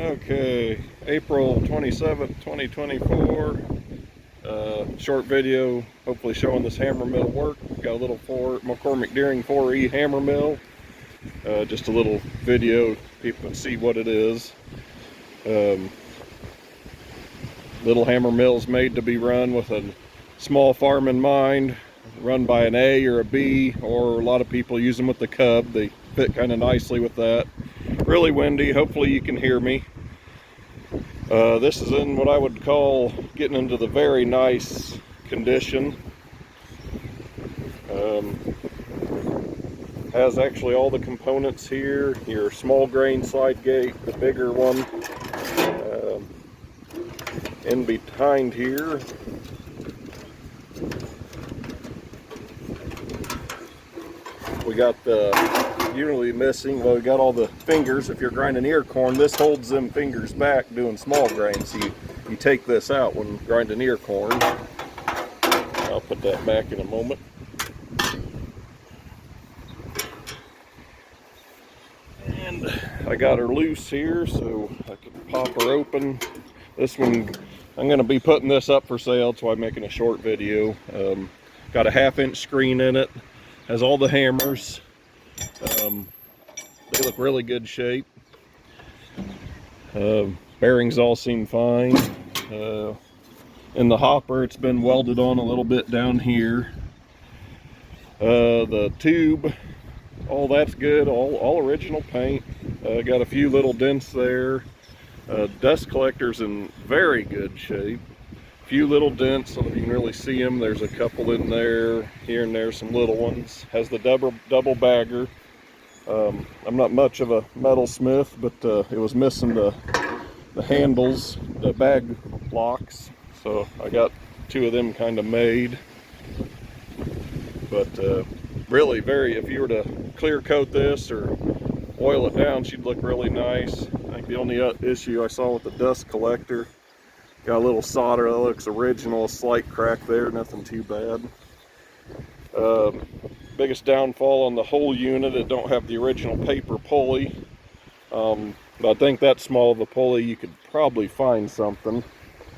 Okay, April 27th, 2024. Short video, hopefully showing this hammer mill work. Got a little McCormick Deering 4E hammer mill. Just a little video, people can see what it is. Little hammer mill is made to be run with a small farm in mind, run by an A or a B, or a lot of people use them with the Cub. They fit kind of nicely with that. Really windy, hopefully you can hear me. This is in what I would call getting into the very nice condition. Has actually all the components here. Your small grain slide gate, the bigger one. In behind here, we got the usually missing, well, we got all the fingers. If you're grinding ear corn, this holds them fingers back doing small grain, so you take this out when grinding ear corn. I'll put that back in a moment. And I got her loose here so I can pop her open. This one, I'm going to be putting this up for sale, so I'm making a short video. Got a 1/2-inch screen in it, has all the hammers. They look really good shape. Bearings all seem fine. In the hopper, it's been welded on a little bit down here. The tube, all that's good, all original paint. Got a few little dents there. Dust collector's in very good shape. Few little dents, so that you can really see them. There's a couple in there, here and there, some little ones. Has the double bagger. I'm not much of a metalsmith, but it was missing the handles, the bag locks, so I got 2 of them kind of made. But really if you were to clear coat this or oil it down, she'd look really nice. I think the only issue I saw with the dust collector, got a little solder that looks original, a slight crack there, nothing too bad. Biggest downfall on the whole unit, it don't have the original paper pulley. But I think that small of a pulley you could probably find something.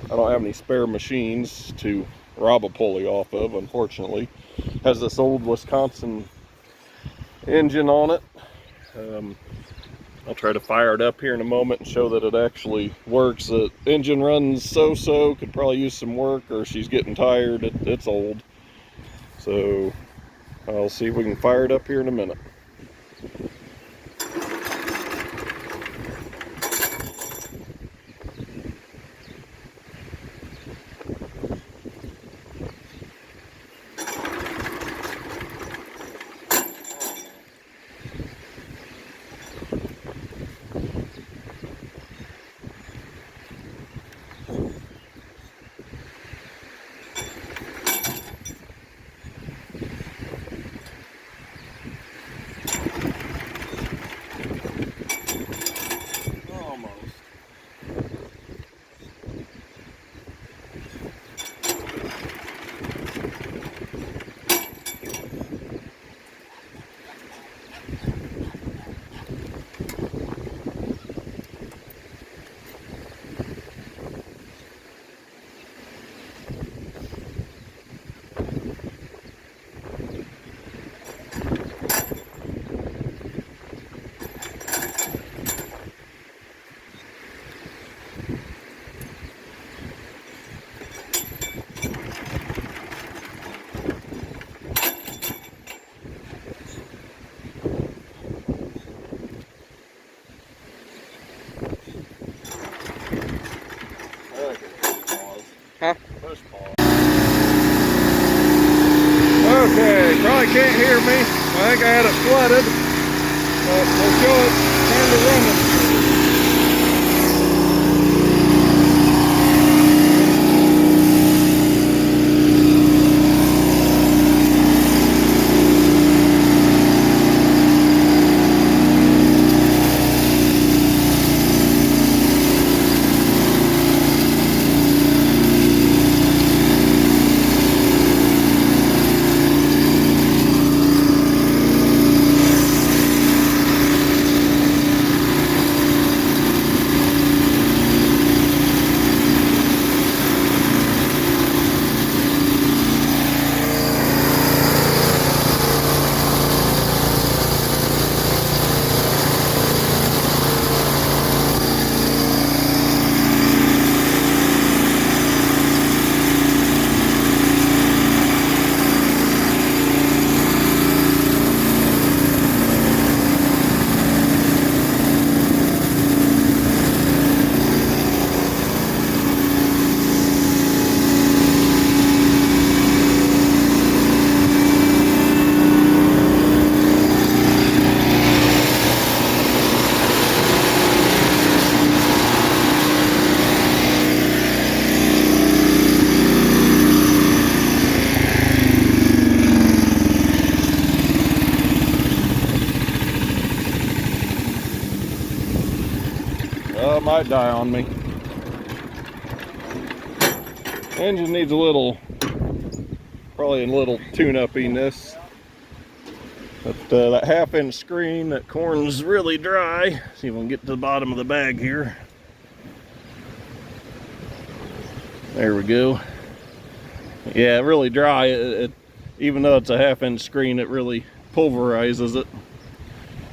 I don't have any spare machines to rob a pulley off of, unfortunately. Has this old Wisconsin engine on it. I'll try to fire it up here in a moment and show that it actually works. The engine runs so-so, could probably use some work, or she's getting tired. It's old. So I'll see if we can fire it up here in a minute. Huh? Okay, probably can't hear me. I think I had it flooded, but we'll show it time to run it. Might die on me. Engine needs a little, probably a little tune-up-iness. But that 1/2-inch screen, that corn's really dry. See if we can get to the bottom of the bag here. There we go. Yeah, really dry. Even though it's a 1/2-inch screen, it really pulverizes it.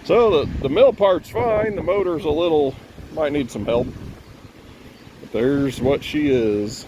So the mill part's fine. The motor's a little, might need some help. But there's what she is.